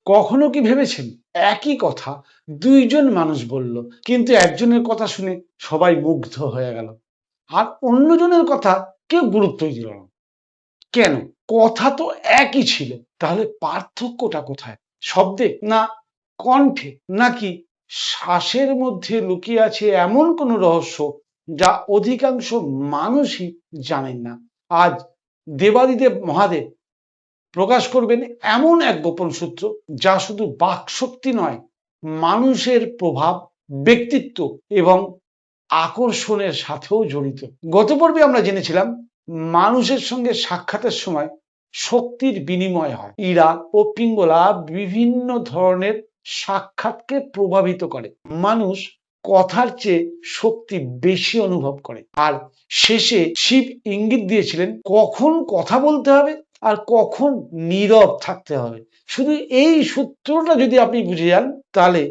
কখনো কি ভেবেছেন একই কথা দুইজন মানুষ বলল, কিন্তু একজনের কথা শুনে সবাই মুগ্ধ হয়ে গেল আর অন্যজনের কথা কেউ গুরুত্বই দিল না? কেন? কথা তো একই ছিল, তাহলে পার্থক্যটা কোথায়? শব্দে, না কণ্ঠে, নাকি শ্বাসের মধ্যে লুকিয়ে আছে এমন কোনো রহস্য যা অধিকাংশ মানুষই জানেন না? আজ দেবাদিদেব মহাদেব প্রকাশ করবেন এমন এক গোপন সূত্র যা শুধু বাকশক্তি নয়, মানুষের প্রভাব, ব্যক্তিত্ব এবং আকর্ষণের সাথেও জড়িত। গত পর্বে আমরা জেনেছিলাম মানুষের সঙ্গে সাক্ষাতের সময় শক্তির বিনিময় হয়। ইরা ও পিঙ্গলা বিভিন্ন ধরনের সাক্ষাৎকে প্রভাবিত করে। মানুষ কথার চেয়ে শক্তি বেশি অনুভব করে। আর শেষে শিব ইঙ্গিত দিয়েছিলেন কখন কথা বলতে হবে আর কখন নীরব থাকতে হবে। শুধু এই সূত্রটা যদি আপনি বুঝে যান, তাহলে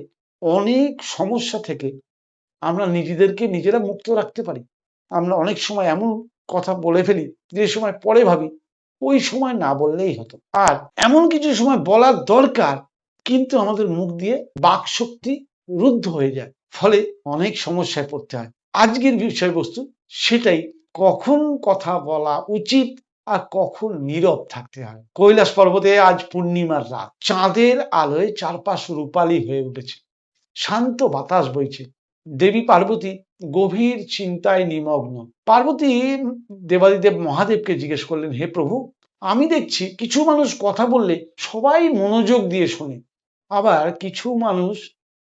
অনেক সমস্যা থেকে আমরা নিজেদেরকে নিজেরা মুক্ত রাখতে পারি। আমরা অনেক সময় এমন কথা বলে ফেলি যে সময় পরে ভাবি ওই সময় না বললেই হতো। আর এমন কিছু সময় বলার দরকার, কিন্তু আমাদের মুখ দিয়ে বাক শক্তি রুদ্ধ হয়ে যায়, ফলে অনেক সমস্যায় পড়তে হয়। আজকের বিষয়বস্তু সেটাই, কখন কথা বলা উচিত আর কখন নীরব থাকতে হয়। কৈলাস পর্বতে আজ পূর্ণিমার রাত, চাঁদের আলোয় চারপাশ রূপালী হয়ে উঠেছে, শান্ত বাতাস বইছে। দেবী পার্বতী গভীর চিন্তায় নিমগ্ন। পার্বতী দেবাদিদেব মহাদেবকে জিজ্ঞেস করলেন, হে প্রভু, আমি দেখছি কিছু মানুষ কথা বললে সবাই মনোযোগ দিয়ে শোনে, আবার কিছু মানুষ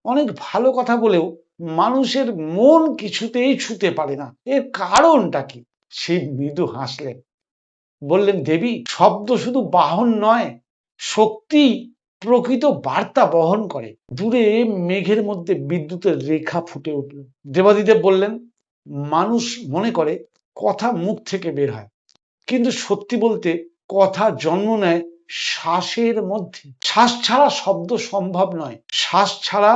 অনেক ভালো কথা বলেও মানুষের মন কিছুতেই ছুঁতে পারে না, এর কারণটা কি? শিব মৃদু হাসলেন, বললেন, দেবী, শব্দ শুধু বাহন নয়, শক্তি প্রকৃত বার্তা বহন করে। দূরে মেঘের মধ্যে বিদ্যুতের রেখা ফুটে উঠল। দেবাদিদেব বললেন, মানুষ মনে করে কথা মুখ থেকে বের হয়, কিন্তু সত্যি বলতে কথা জন্ম নেয় শ্বাসের মধ্যে। শ্বাস ছাড়া শব্দ সম্ভব নয়, শ্বাস ছাড়া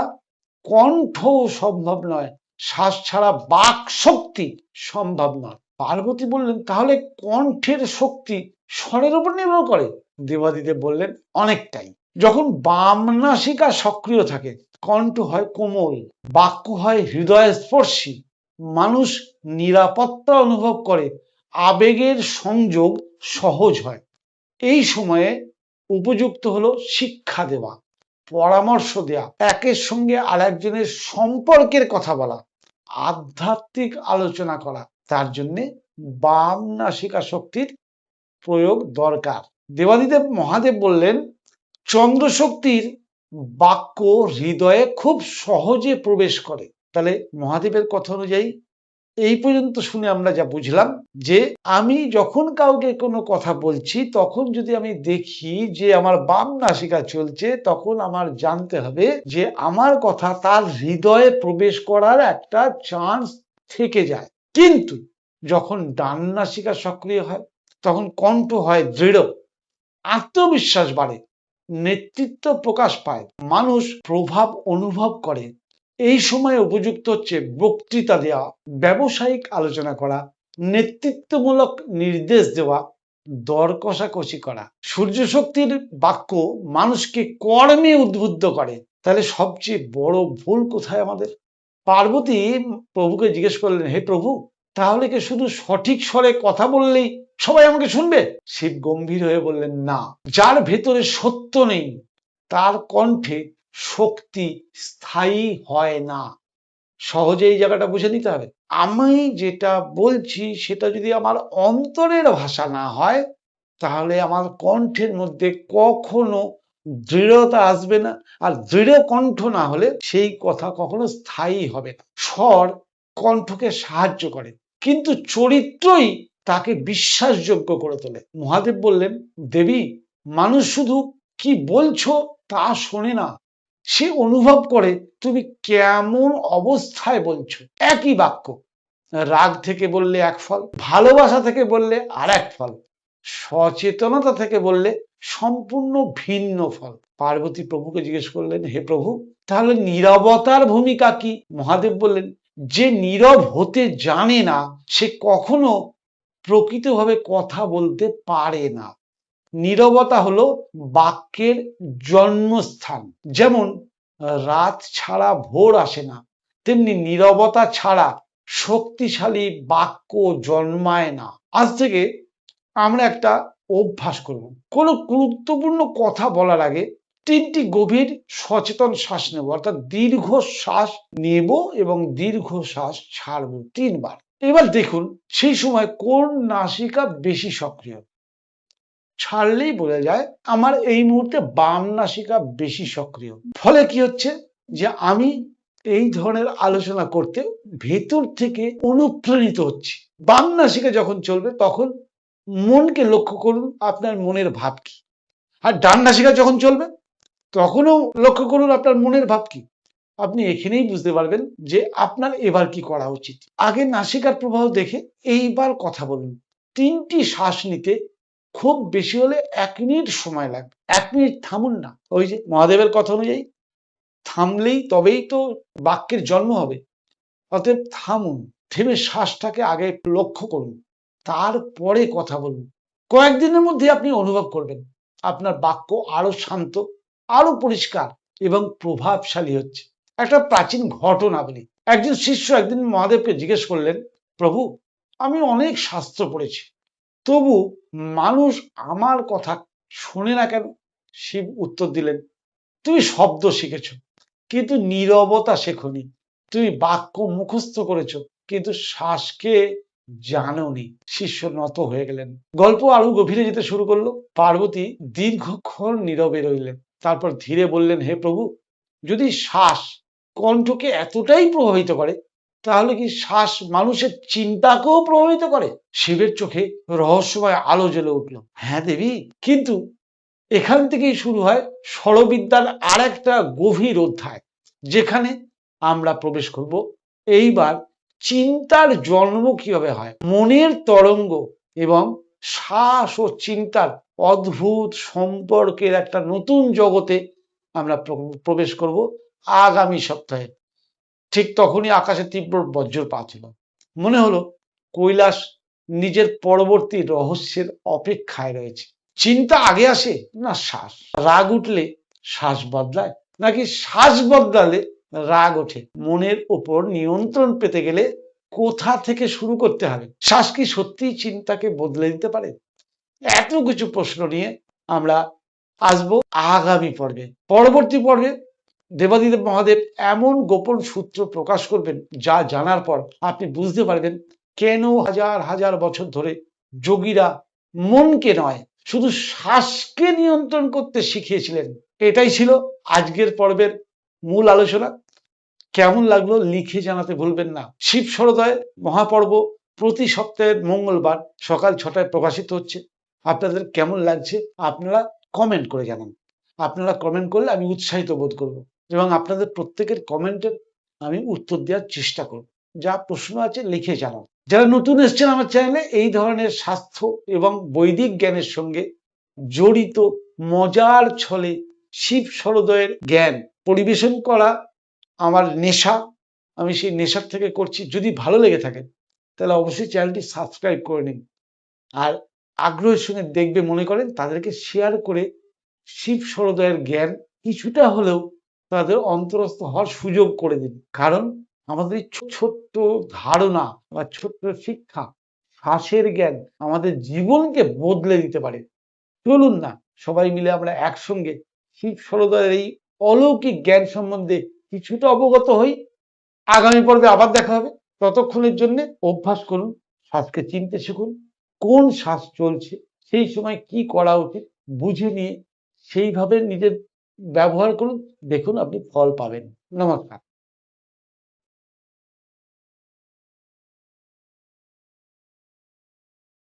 কণ্ঠ সম্ভব নয়, শ্বাস ছাড়া বাক শক্তি সম্ভব নয়। পার্বতী বললেন, তাহলে কণ্ঠের শক্তি স্বরের উপর নির্ভর করে? দেবাদিদেব বললেন, অনেকটাই। যখন বাম নাসিকা সক্রিয় থাকে, কণ্ঠ হয় কোমল, বাক্য হয় হৃদয়স্পর্শী, মানুষ নিরাপত্তা অনুভব করে, আবেগের সংযোগ সহজ হয়। এই সময়ে উপযুক্ত হলো শিক্ষা দেওয়া, পরামর্শ দেয়া, একের সঙ্গে আরেকজনের সম্পর্কের কথা বলা, আধ্যাত্মিক আলোচনা করা। তার জন্য বাম নাসিকা শক্তির প্রয়োগ দরকার। দেবাদিদেব মহাদেব বললেন, চন্দ্র শক্তির বাক্য হৃদয়ে খুব সহজে প্রবেশ করে। তাহলে মহাদেবের কথা অনুযায়ী এই পর্যন্ত শুনে আমরা যা বুঝলাম, যে আমি যখন কাউকে কোনো কথা বলছি, তখন যদি আমি দেখি যে আমার বাম নাসিকা চলছে, তখন আমার জানতে হবে যে আমার কথা তার হৃদয়ে প্রবেশ করার একটা চান্স থেকে যায়। কিন্তু যখন ডান নাসিকা সক্রিয় হয়, তখন কণ্ঠ হয় দৃঢ়, আত্মবিশ্বাস বাড়ে, নেতৃত্ব প্রকাশ পায়, মানুষ প্রভাব অনুভব করে। এই সময় উপযুক্ত হচ্ছে বক্তৃতা দেওয়া, ব্যবসায়িক আলোচনা করা, নেতৃত্বমূলক নির্দেশ দেওয়া, দর কষাকষি করা। সূর্য শক্তির বাক্য মানুষকে কর্মে উদ্বুদ্ধ করে। তাহলে সবচেয়ে বড় ভুল কোথায় আমাদের? পার্বতী প্রভুকে জিজ্ঞেস করলেন, হে প্রভু, তাহলে কি শুধু সঠিক স্বরে কথা বললেই সবাই আমাকে শুনবে? শিব গম্ভীর হয়ে বললেন, না, যার ভেতরে সত্য নেই তার কণ্ঠে শক্তি স্থায়ী হয় না। সহজে এই জায়গাটা বুঝে নিতে হবে। আমি যেটা বলছি সেটা যদি আমার অন্তরের ভাষা না হয়, তাহলে আমার কণ্ঠের মধ্যে কখনো দৃঢ়তা আসবে না, আর দৃঢ় কণ্ঠ না হলে সেই কথা কখনো স্থায়ী হবে না। স্বর কণ্ঠকে সাহায্য করে, কিন্তু চরিত্রই তাকে বিশ্বাসযোগ্য করে তোলে। মহাদেব বললেন, দেবী, মানুষ শুধু কি বলছো তা শোনে না, সে অনুভব করে তুমি কেমন অবস্থায় বলছো। একই বাক্য রাগ থেকে বললে এক ফল, ভালোবাসা থেকে বললে আর এক ফল, সচেতনতা থেকে বললে সম্পূর্ণ ভিন্ন ফল। পার্বতী প্রভুকে জিজ্ঞেস করলেন, হে প্রভু, তাহলে নীরবতার ভূমিকা কি? মহাদেব বললেন, যে নীরব হতে জানে না সে কখনো প্রকৃতভাবে কথা বলতে পারে না। নীরবতা হলো বাক্যের জন্মস্থান। যেমন রাত ছাড়া ভোর আসে না, তেমনি নীরবতা ছাড়া শক্তিশালী বাক্য জন্মায় না। আজ থেকে আমরা একটা অভ্যাস করব, কোনো গুরুত্বপূর্ণ কথা বলার আগে 3টি গভীর সচেতন শ্বাস নেব, অর্থাৎ দীর্ঘ শ্বাস নেব এবং দীর্ঘ শ্বাস ছাড়ব 3 বার। এবার দেখুন সেই সময় কোন নাসিকা বেশি সক্রিয়। ছাড়লেই বোঝা যায় আমার এই মুহূর্তে বাম নাসিকা বেশি সক্রিয়। ফলে কি হচ্ছে যে আমি এই ধরনের আলোচনা করতে ভেতর থেকে অনুপ্রাণিত হচ্ছি। বাম নাসিকা যখন চলবে তখন মনকে লক্ষ্য করুন আপনার মনের ভাব কি, আর ডান নাসিকা যখন চলবে তখনও লক্ষ্য করুন আপনার মনের ভাব কি। আপনি এখানেই বুঝতে পারবেন যে আপনার এবার কি করা উচিত। আগে নাসিকার প্রবাহ দেখে এইবার কথা বলুন। 3টি শ্বাস নিতে খুব বেশি হলে 1 মিনিট সময় লাগবে। 1 মিনিট থামুন না। ওই যে মহাদেবের কথা অনুযায়ী থামলেই তবেই তো বাক্যের জন্ম হবে। অতএব থামুন, থেমে শ্বাসটাকে আগে লক্ষ্য করুন, তারপরে কথা বলুন। কয়েকদিনের মধ্যে আপনি অনুভব করবেন আপনার বাক্য আরো শান্ত, আরো পরিষ্কার এবং প্রভাবশালী হচ্ছে। একটা প্রাচীন ঘটনা বলি। একজন শিষ্য একদিন মহাদেবকে জিজ্ঞেস করলেন, প্রভু, আমি অনেক শাস্ত্র পড়েছি, তবু মানুষ আমার কথা শোনে না কেন? শিব উত্তর দিলেন, তুমি শব্দ শিখেছ কিন্তু নীরবতা শেখনি, তুমি বাক্য মুখস্থ করেছো কিন্তু শ্বাসকে জানোনি। শিষ্য নত হয়ে গেলেন। গল্প আরো গভীরে যেতে শুরু করলো। পার্বতী দীর্ঘক্ষণ নীরবে রইলেন, তারপর ধীরে বললেন, হে প্রভু, যদি শ্বাস কণ্ঠকে এতটাই প্রভাবিত করে তাহলে কি শ্বাস মানুষের চিন্তাকেও প্রভাবিত করে? শিবের চোখে রহস্যময় আলো জ্বলে উঠল। হ্যাঁ দেবী, কিন্তু এখান থেকেই শুরু হয় ষড়বিদ্যার আর একটা গভীর অধ্যায়, যেখানে আমরা প্রবেশ করব। এইবার চিন্তার জন্ম কিভাবে হয়, মনের তরঙ্গ এবং শ্বাস ও চিন্তার অদ্ভুত সম্পর্কের একটা নতুন জগতে আমরা প্রবেশ করব আগামী সপ্তাহে। ঠিক তখনই আকাশে তীব্র বজ্রপাত হলো। মনে হলো কৈলাস নিজের পরবর্তী রহস্যের অপেক্ষায় রয়েছে। চিন্তা আগে আসে না শ্বাস? রাগ উঠলে শ্বাস বদলায় নাকি শ্বাস বদলালে রাগ ওঠে? মনের ওপর নিয়ন্ত্রণ পেতে গেলে কোথা থেকে শুরু করতে হবে? শ্বাস কি সত্যিই চিন্তাকে বদলে দিতে পারে? এত কিছু প্রশ্ন নিয়ে আমরা আসবো আগামী পর্বে। পরবর্তী পর্বে দেবাদিদেব মহাদেব এমন গোপন সূত্র প্রকাশ করবেন যা জানার পর আপনি বুঝতে পারবেন কেন হাজার হাজার বছর ধরে যোগীরা মনকে নয় শুধু শ্বাসকে নিয়ন্ত্রণ করতে শিখিয়েছিলেন। এটাই ছিল আজকের পর্বের মূল আলোচনা। কেমন লাগলো লিখে জানাতে ভুলবেন না। শিব সরোদয় মহাপর্ব প্রতি সপ্তাহের মঙ্গলবার সকাল 6টায় প্রকাশিত হচ্ছে। আপনাদের কেমন লাগছে আপনারা কমেন্ট করে জানান। আপনারা কমেন্ট করলে আমি উৎসাহিত বোধ করব এবং আপনাদের প্রত্যেকের কমেন্টের আমি উত্তর দেওয়ার চেষ্টা করব। যা প্রশ্ন আছে লিখে জানান। যারা নতুন এসছেন আমার চ্যানেলে, এই ধরনের স্বাস্থ্য এবং বৈদিক জ্ঞানের সঙ্গে জড়িত মজার ছলে শিব সরোদয়ের জ্ঞান পরিবেশন করা আমার নেশা, আমি সেই নেশার থেকে করছি। যদি ভালো লেগে থাকে তাহলে অবশ্যই চ্যানেলটি সাবস্ক্রাইব করে নিন, আর আগ্রহের সঙ্গে দেখবে মনে করেন তাদেরকে শেয়ার করে শিব সরোদয়ের জ্ঞান কিছুটা হলেও তাদের অন্তরস্থ হওয়ার সুযোগ করে দিন। কারণ আমাদের এই ছোট্ট ধারণা বা ছোট্ট শিক্ষা, শ্বাসের জ্ঞান আমাদের জীবনকে বদলে দিতে পারে। চলুন না সবাই মিলে আমরা একসঙ্গে শিব সরোদয়ের এই অলৌকিক জ্ঞান সম্বন্ধে কিছুটা অবগত হই। আগামী পর্বে আবার দেখা হবে। ততক্ষণের জন্য অভ্যাস করুন, শ্বাসকে চিনতে শিখুন, কোন শ্বাস চলছে, সেই সময় কি করা উচিত বুঝে নিয়ে সেইভাবে নিজের ব্যবহার করুন, দেখুন আপনি ফল পাবেন। নমস্কার।